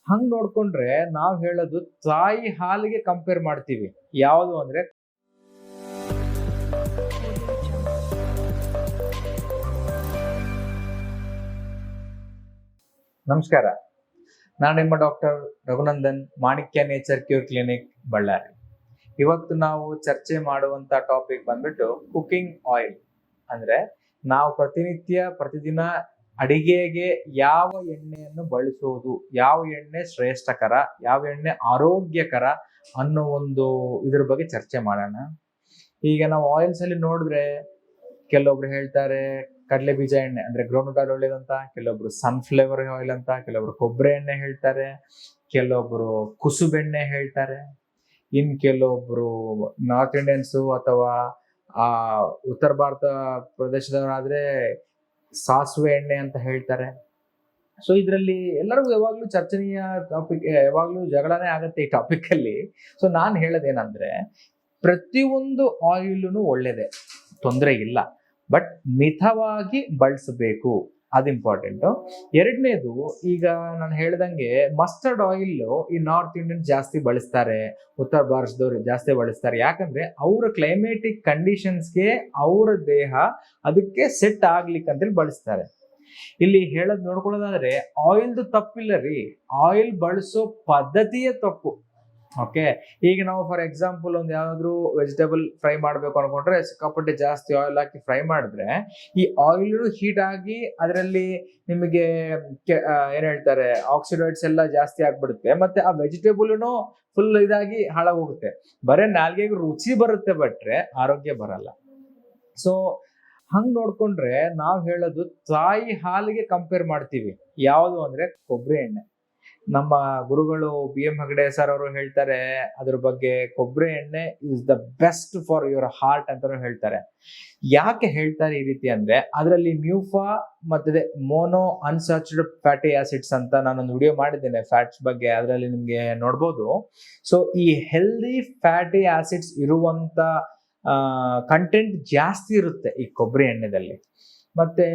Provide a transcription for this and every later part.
ಹಂಗ್ ನೋಡ್ಕೊಂಡ್ರೆ ನಾವ್ ಹೇಳೋದು ತಾಯಿ ಹಾಲಿಗೆ ಕಂಪೇರ್ ಮಾಡ್ತೀವಿ. ಯಾವುದು ಅಂದ್ರೆ ನಮಸ್ಕಾರ, ನಾನು ನಿಮ್ಮ ಡಾಕ್ಟರ್ ರಘುನಂದನ್, ಮಾಣಿಕ್ಯ ನೇಚರ್ ಕ್ಯೂರ್ ಕ್ಲಿನಿಕ್, ಬಳ್ಳಾರಿ. ಇವತ್ತು ನಾವು ಚರ್ಚೆ ಮಾಡುವಂತ ಟಾಪಿಕ್ ಬಂದ್ಬಿಟ್ಟು ಕುಕಿಂಗ್ ಆಯಿಲ್. ಅಂದ್ರೆ ನಾವು ಪ್ರತಿದಿನ ಅಡಿಗೆಗೆ ಯಾವ ಎಣ್ಣೆಯನ್ನು ಬಳಸೋದು, ಯಾವ ಎಣ್ಣೆ ಶ್ರೇಷ್ಠಕರ, ಯಾವ ಎಣ್ಣೆ ಆರೋಗ್ಯಕರ ಅನ್ನೋ ಒಂದು ಇದ್ರ ಬಗ್ಗೆ ಚರ್ಚೆ ಮಾಡೋಣ. ಈಗ ನಾವು ಆಯಿಲ್ಸ್ ಅಲ್ಲಿ ನೋಡಿದ್ರೆ ಕೆಲವೊಬ್ರು ಹೇಳ್ತಾರೆ ಕಡಲೆ ಬೀಜ ಎಣ್ಣೆ ಅಂದ್ರೆ ಗ್ರೌಂಡ್ ಆಯಿಲ್ ಒಳ್ಳೇದಂತ, ಕೆಲವೊಬ್ರು ಸನ್ಫ್ಲವರ್ ಆಯಿಲ್ ಅಂತ, ಕೆಲವೊಬ್ರು ಕೊಬ್ಬರಿ ಎಣ್ಣೆ ಹೇಳ್ತಾರೆ, ಕೆಲವೊಬ್ರು ಕುಸುಬೆಣ್ಣೆ ಹೇಳ್ತಾರೆ, ಇನ್ ಕೆಲವೊಬ್ರು ನಾರ್ತ್ ಇಂಡಿಯನ್ಸು ಅಥವಾ ಆ ಉತ್ತರ ಭಾರತ ಪ್ರದೇಶದವರಾದ್ರೆ ಸಾಸಿವೆ ಎಣ್ಣೆ ಅಂತ ಹೇಳ್ತಾರೆ. ಸೊ ಇದರಲ್ಲಿ ಎಲ್ಲರಿಗೂ ಯಾವಾಗ್ಲೂ ಚರ್ಚನೀಯ ಟಾಪಿಕ್, ಯಾವಾಗ್ಲೂ ಜಗಳನೇ ಆಗತ್ತೆ ಈ ಟಾಪಿಕ್ ಅಲ್ಲಿ. ಸೊ ನಾನು ಹೇಳೋದೇನಂದ್ರೆ ಪ್ರತಿಯೊಂದು ಆಯಿಲ್ನು ಒಳ್ಳೇದೆ, ತೊಂದರೆ ಇಲ್ಲ, ಬಟ್ ಮಿತವಾಗಿ ಬಳಸಬೇಕು, ಅದು ಇಂಪಾರ್ಟೆಂಟ್. ಎರಡನೇದು, ಈಗ ನಾನು ಹೇಳ್ದಂಗೆ ಮಸ್ಟರ್ಡ್ ಆಯಿಲ್ ಈ ನಾರ್ತ್ ಇಂಡಿಯನ್ ಜಾಸ್ತಿ ಬಳಸ್ತಾರೆ, ಉತ್ತರ ಭಾರತದವ್ರು ಜಾಸ್ತಿ ಬಳಸ್ತಾರೆ. ಯಾಕಂದ್ರೆ ಅವರ ಕ್ಲೈಮೇಟಿಕ್ ಕಂಡೀಷನ್ಸ್ಗೆ ಅವರ ದೇಹ ಅದಕ್ಕೆ ಸೆಟ್ ಆಗ್ಲಿಕ್ಕೆ ಅಂತೇಳಿ ಬಳಸ್ತಾರೆ. ಇಲ್ಲಿ ಹೇಳೋದ್ ನೋಡ್ಕೊಳ್ಳೋದಾದ್ರೆ ಆಯಿಲ್ದು ತಪ್ಪಿಲ್ಲ ರೀ, ಆಯಿಲ್ ಬಳಸೋ ಪದ್ಧತಿಯೇ ತಪ್ಪು. ಓಕೆ, ಈಗ ನಾವು ಫಾರ್ ಎಕ್ಸಾಂಪಲ್ ಒಂದು ಯಾವ್ದಾದ್ರು ವೆಜಿಟೇಬಲ್ ಫ್ರೈ ಮಾಡ್ಬೇಕು ಅನ್ಕೊಂಡ್ರೆ ಸಿಕ್ಕಾಪಟ್ಟೆ ಜಾಸ್ತಿ ಆಯಿಲ್ ಹಾಕಿ ಫ್ರೈ ಮಾಡಿದ್ರೆ ಈ ಆಯಿಲ್ ಹೀಟ್ ಆಗಿ ಅದರಲ್ಲಿ ನಿಮಗೆ ಏನ್ ಹೇಳ್ತಾರೆ ಆಕ್ಸಿಡೈಡ್ಸ್ ಎಲ್ಲ ಜಾಸ್ತಿ ಆಗ್ಬಿಡುತ್ತೆ, ಮತ್ತೆ ಆ ವೆಜಿಟೇಬಲ್ನು ಫುಲ್ ಇದಾಗಿ ಹಾಳಾಗೋಗುತ್ತೆ. ಬರೇ ನಾಲ್ಗೆಗೆ ರುಚಿ ಬರುತ್ತೆ, ಬಟ್ರೆ ಆರೋಗ್ಯ ಬರಲ್ಲ. ಸೊ ಹಂಗ್ ನೋಡ್ಕೊಂಡ್ರೆ ನಾವ್ ಹೇಳೋದು ತಾಯಿ ಹಾಲಿಗೆ ಕಂಪೇರ್ ಮಾಡ್ತೀವಿ. ಯಾವುದು ಅಂದ್ರೆ ಕೊಬ್ಬರಿ ಎಣ್ಣೆ. ನಮ್ಮ ಗುರುಗಳು BM ಹೆಗಡೆ ಸರ್ ಅವರು ಹೇಳ್ತಾರೆ ಅದ್ರ ಬಗ್ಗೆ, ಕೊಬ್ಬರಿ ಎಣ್ಣೆ is the best for your heart ಅಂತಾನು ಹೇಳ್ತಾರೆ. ಯಾಕೆ ಹೇಳ್ತಾರೆ ಈ ರೀತಿ ಅಂದ್ರೆ ಅದರಲ್ಲಿ ಮ್ಯೂಫಾ ಮತ್ತೆ ಮೋನೋ ಅನ್ಸ್ಯಾಚುರೇಟೆಡ್ ಫ್ಯಾಟಿ ಆಸಿಡ್ಸ್ ಅಂತ ನಾನೊಂದು ವಿಡಿಯೋ ಮಾಡಿದ್ದೇನೆ ಫ್ಯಾಟ್ಸ್ ಬಗ್ಗೆ, ಅದರಲ್ಲಿ ನಿಮ್ಗೆ ನೋಡ್ಬೋದು. ಸೊ ಈ ಹೆಲ್ದಿ ಫ್ಯಾಟಿ ಆಸಿಡ್ಸ್ ಇರುವಂತ ಕಂಟೆಂಟ್ ಜಾಸ್ತಿ ಇರುತ್ತೆ ಈ ಕೊಬ್ಬರಿ ಎಣ್ಣೆದಲ್ಲಿ. ಮತ್ತೆ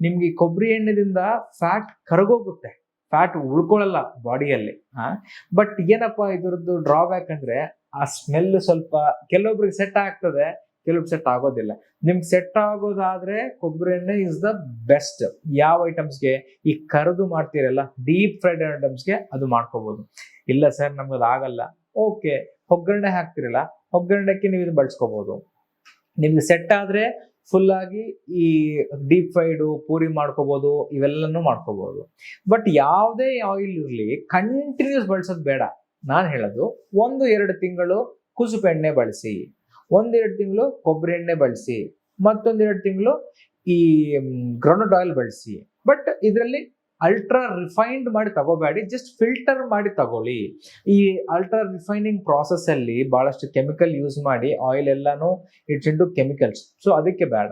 ನಿಮ್ಗೆ ಈ ಕೊಬ್ಬರಿ ಎಣ್ಣೆದಿಂದ ಫ್ಯಾಟ್ ಕರಗೋಗುತ್ತೆ, ಫ್ಯಾಟ್ ಉಳ್ಕೊಳ್ಳಲ್ಲ ಬಾಡಿಯಲ್ಲಿ. ಬಟ್ ಏನಪ್ಪಾ ಇದ್ರದ್ದು ಡ್ರಾಬ್ಯಾಕ್ ಅಂದ್ರೆ ಆ ಸ್ಮೆಲ್ ಸ್ವಲ್ಪ ಕೆಲವೊಬ್ರಿಗೆ ಸೆಟ್ ಆಗ್ತದೆ, ಕೆಲವೊಬ್ರು ಸೆಟ್ ಆಗೋದಿಲ್ಲ. ನಿಮ್ಗೆ ಸೆಟ್ ಆಗೋದಾದ್ರೆ ಕೊಬ್ಬರಿ ಎಣ್ಣೆ ಇಸ್ ದ ಬೆಸ್ಟ್. ಯಾವ ಐಟಮ್ಸ್ಗೆ ಈ ಕರೆದು ಮಾಡ್ತೀರಲ್ಲ ಡೀಪ್ ಫ್ರೈಡ್ ಐಟಮ್ಸ್ಗೆ ಅದು ಮಾಡ್ಕೋಬಹುದು. ಇಲ್ಲ ಸರ್ ನಮ್ಗೆ ಅದು ಆಗಲ್ಲ, ಓಕೆ, ಒಗ್ಗರಣೆ ಹಾಕ್ತಿರಲ್ಲ ಒಗ್ಗರಣೆಗೆ ನೀವು ಇದು ಬಳಸ್ಕೋಬಹುದು. ನಿಮ್ಗೆ ಸೆಟ್ ಆದ್ರೆ ಫುಲ್ ಆಗಿ ಈ ಡೀಪ್ ಫ್ರೈಡು ಪೂರಿ ಮಾಡ್ಕೋಬಹುದು, ಇವೆಲ್ಲನೂ ಮಾಡ್ಕೋಬಹುದು. ಬಟ್ ಯಾವುದೇ ಆಯಿಲ್ ಇರಲಿ ಕಂಟಿನ್ಯೂಸ್ ಬಳಸೋದು ಬೇಡ. ನಾನು ಹೇಳೋದು 1-2 ತಿಂಗಳು ಕುಸುಬು ಎಣ್ಣೆ ಬಳಸಿ, 1-2 ತಿಂಗಳು ಕೊಬ್ಬರಿ ಎಣ್ಣೆ ಬಳಸಿ, ಮತ್ತೊಂದೆರಡು ತಿಂಗಳು ಈ ಗ್ರೌಂಡ್ ಆಯಿಲ್ ಬಳಸಿ. ಬಟ್ ಇದರಲ್ಲಿ ಅಲ್ಟ್ರಾ ರಿಫೈನ್ಡ್ ಮಾಡಿ ತಗೋಬೇಡಿ, ಜಸ್ಟ್ ಫಿಲ್ಟರ್ ಮಾಡಿ ತಗೊಳ್ಳಿ. ಈ ಅಲ್ಟ್ರಾ ರಿಫೈನಿಂಗ್ ಪ್ರಾಸೆಸ್ ಅಲ್ಲಿ ಬಹಳಷ್ಟು ಕೆಮಿಕಲ್ ಯೂಸ್ ಮಾಡಿ ಆಯಿಲ್ ಎಲ್ಲಾನು ಇಟ್ಸ್ ಇಂಟು ಕೆಮಿಕಲ್ಸ್. ಸೊ ಅದಕ್ಕೆ ಬೇಡ.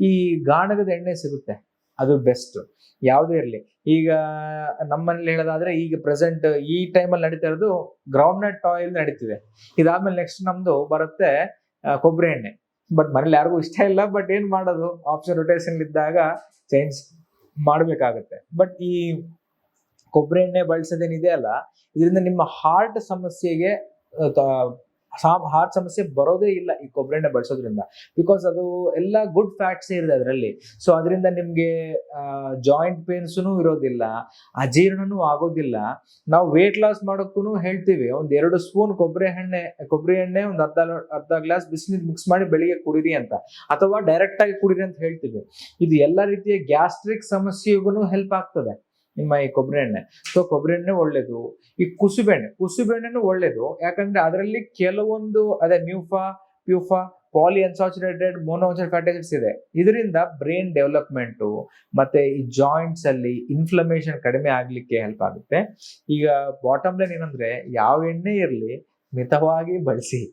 ಈ ಗಾಣಗದ ಎಣ್ಣೆ ಸಿಗುತ್ತೆ, ಅದು ಬೆಸ್ಟ್. ಯಾವುದೇ ಇರಲಿ, ಈಗ ನಮ್ಮನೇಲಿ ಹೇಳೋದಾದ್ರೆ ಈಗ ಪ್ರೆಸೆಂಟ್ ಈ ಟೈಮಲ್ಲಿ ನಡೀತಾ ಇರೋದು ಗ್ರೌಂಡ್ ನಟ್ ಆಯಿಲ್ ನಡೀತಿದೆ. ಇದಾದ್ಮೇಲೆ ನೆಕ್ಸ್ಟ್ ನಮ್ದು ಬರುತ್ತೆ ಕೊಬ್ಬರಿ ಎಣ್ಣೆ. ಬಟ್ ಮನೇಲಿ ಯಾರಿಗೂ ಇಷ್ಟ ಇಲ್ಲ, ಬಟ್ ಏನ್ ಮಾಡೋದು, ಆಪ್ಷನ್ ರೊಟೇಷನ್ ಇದ್ದಾಗ ಚೇಂಜ್ ಮಾಡ್ಬೇಕಾಗತ್ತೆ. ಬಟ್ ಈ ಕೊಬ್ಬರಿ ಎಣ್ಣೆ ಬಳಸೋದೇನಿದೆ ಅಲ್ಲ, ಇದರಿಂದ ನಿಮ್ಮ ಹಾರ್ಟ್ ಸಮಸ್ಯೆಗೆ ಹಾರ್ಟ್ ಸಮಸ್ಯೆ ಬರೋದೇ ಇಲ್ಲ ಈ ಕೊಬ್ಬರಿ ಎಣ್ಣೆ ಬಳಸೋದ್ರಿಂದ. ಬಿಕಾಸ್ ಅದು ಎಲ್ಲ ಗುಡ್ ಫ್ಯಾಟ್ಸ್ ಇದೆ ಅದರಲ್ಲಿ. ಸೊ ಅದರಿಂದ ನಿಮ್ಗೆ ಜಾಯಿಂಟ್ ಪೇನ್ಸ್ನು ಇರೋದಿಲ್ಲ, ಅಜೀರ್ಣನೂ ಆಗೋದಿಲ್ಲ. ನಾವು ವೇಟ್ ಲಾಸ್ ಮಾಡೋಕ್ಕೂ ಹೇಳ್ತೀವಿ 1-2 ಸ್ಪೂನ್ ಕೊಬ್ಬರಿ ಎಣ್ಣೆ ಒಂದು ಅರ್ಧ ಗ್ಲಾಸ್ ಬಿಸಿನೀರು ಮಿಕ್ಸ್ ಮಾಡಿ ಬೆಳಿಗ್ಗೆ ಕುಡೀರಿ ಅಂತ, ಅಥವಾ ಡೈರೆಕ್ಟ್ ಆಗಿ ಕುಡೀರಿ ಅಂತ ಹೇಳ್ತೀವಿ. ಇದು ಎಲ್ಲ ರೀತಿಯ ಗ್ಯಾಸ್ಟ್ರಿಕ್ ಸಮಸ್ಯೆಗೂ ಹೆಲ್ಪ್ ಆಗ್ತದೆ ನಿಮ್ಮ ಈ ಕೊಬ್ಬರಿ ಎಣ್ಣೆ. ಸೊ ಕೊಬ್ಬರಿ ಎಣ್ಣೆ ಒಳ್ಳೇದು. ಈ ಕುಸುಬೆಣ್ಣೆನೂ ಒಳ್ಳೇದು, ಯಾಕಂದ್ರೆ ಅದರಲ್ಲಿ ಕೆಲವೊಂದು ಅದೇ ಪ್ಯೂಫಾ ಪಾಲಿ ಅನ್ಸಾಚುರೇಟೆಡ್ ಮೋನೋ ಅನ್ಸ್ಯಾಚುರೇಟೆಡ್ ಫ್ಯಾಟಿ ಆಸಿಡ್ಸ್ ಇದೆ. ಇದರಿಂದ ಬ್ರೈನ್ ಡೆವಲಪ್ಮೆಂಟು ಮತ್ತೆ ಈ ಜಾಯಿಂಟ್ಸ್ ಅಲ್ಲಿ ಇನ್ಫ್ಲಮೇಷನ್ ಕಡಿಮೆ ಆಗ್ಲಿಕ್ಕೆ ಹೆಲ್ಪ್ ಆಗುತ್ತೆ. ಈಗ ಬಾಟಮ್ ಲೈನ್ ಏನಂದ್ರೆ ಯಾವ ಎಣ್ಣೆ ಇರಲಿ ಮಿತವಾಗಿ ಬಳಸಿ,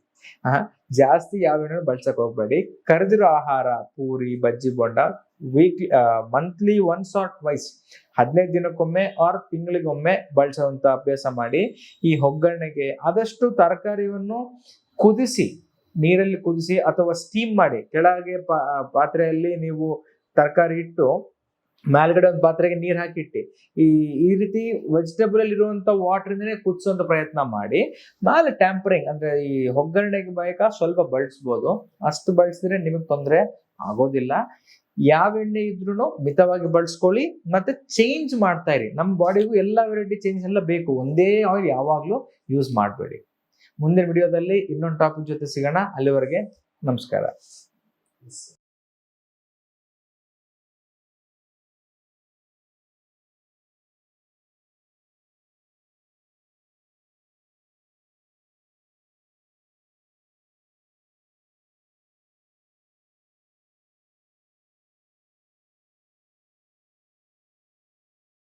ಜಾಸ್ತಿ ಯಾವ ಎಣ್ಣೆ ಬಳಸಕ್ ಹೋಗ್ಬೇಡಿ. ಕರೆದಿರೋ ಆಹಾರ puri bajji bonda monthly once or twice 15 ದಿನಕ್ಕೊಮ್ಮೆ ಆರ್ ತಿಂಗಳಿಗೊಮ್ಮೆ ಬಳಸುವಂತ ಅಭ್ಯಾಸ ಮಾಡಿ. ಈ ಒಗ್ಗರಣೆಗೆ ಆದಷ್ಟು ತರಕಾರಿಯನ್ನು ಕುದಿಸಿ, ನೀರಲ್ಲಿ ಕುದಿಸಿ ಅಥವಾ ಸ್ಟೀಮ್ ಮಾಡಿ, ಕೆಳಗೆ ಪಾತ್ರೆಯಲ್ಲಿ ನೀವು ತರಕಾರಿ ಇಟ್ಟು ಮೇಲ್ಗಡೆ ಒಂದು ಪಾತ್ರೆಗೆ ನೀರು ಹಾಕಿಟ್ಟು ಈ ರೀತಿ ವೆಜಿಟೇಬಲ್ ಅಲ್ಲಿ ಇರುವಂತ ವಾಟರ್ ಇಂದನೇ ಕುದಿಸುವಂತ ಪ್ರಯತ್ನ ಮಾಡಿ ಮೇಲೆ ಟ್ಯಾಂಪರಿಂಗ್ ಅಂದ್ರೆ ಈ ಒಗ್ಗರಣೆಗೆ ಬೇಕಾ ಸ್ವಲ್ಪ ಬಳಸ್ಬೋದು. ಅಷ್ಟು ಬಳಸಿದ್ರೆ ನಿಮಗೆ ತೊಂದರೆ ಆಗೋದಿಲ್ಲ. ಯಾವ ಎಣ್ಣೆ ಇದ್ರೂ ಮಿತವಾಗಿ ಬಳಸ್ಕೊಳ್ಳಿ, ಮತ್ತೆ ಚೇಂಜ್ ಮಾಡ್ತಾ ಇರಿ. ನಮ್ಮ ಬಾಡಿಗೂ ಎಲ್ಲ ವೆರೈಟಿ ಚೇಂಜ್ ಎಲ್ಲ ಬೇಕು, ಒಂದೇ ಆಯಿಲ್ ಯಾವಾಗ್ಲೂ ಯೂಸ್ ಮಾಡಬೇಡಿ. ಮುಂದಿನ ವಿಡಿಯೋದಲ್ಲಿ ಇನ್ನೊಂದು ಟಾಪಿಕ್ ಜೊತೆ ಸಿಗೋಣ. ಅಲ್ಲಿವರೆಗೆ ನಮಸ್ಕಾರ.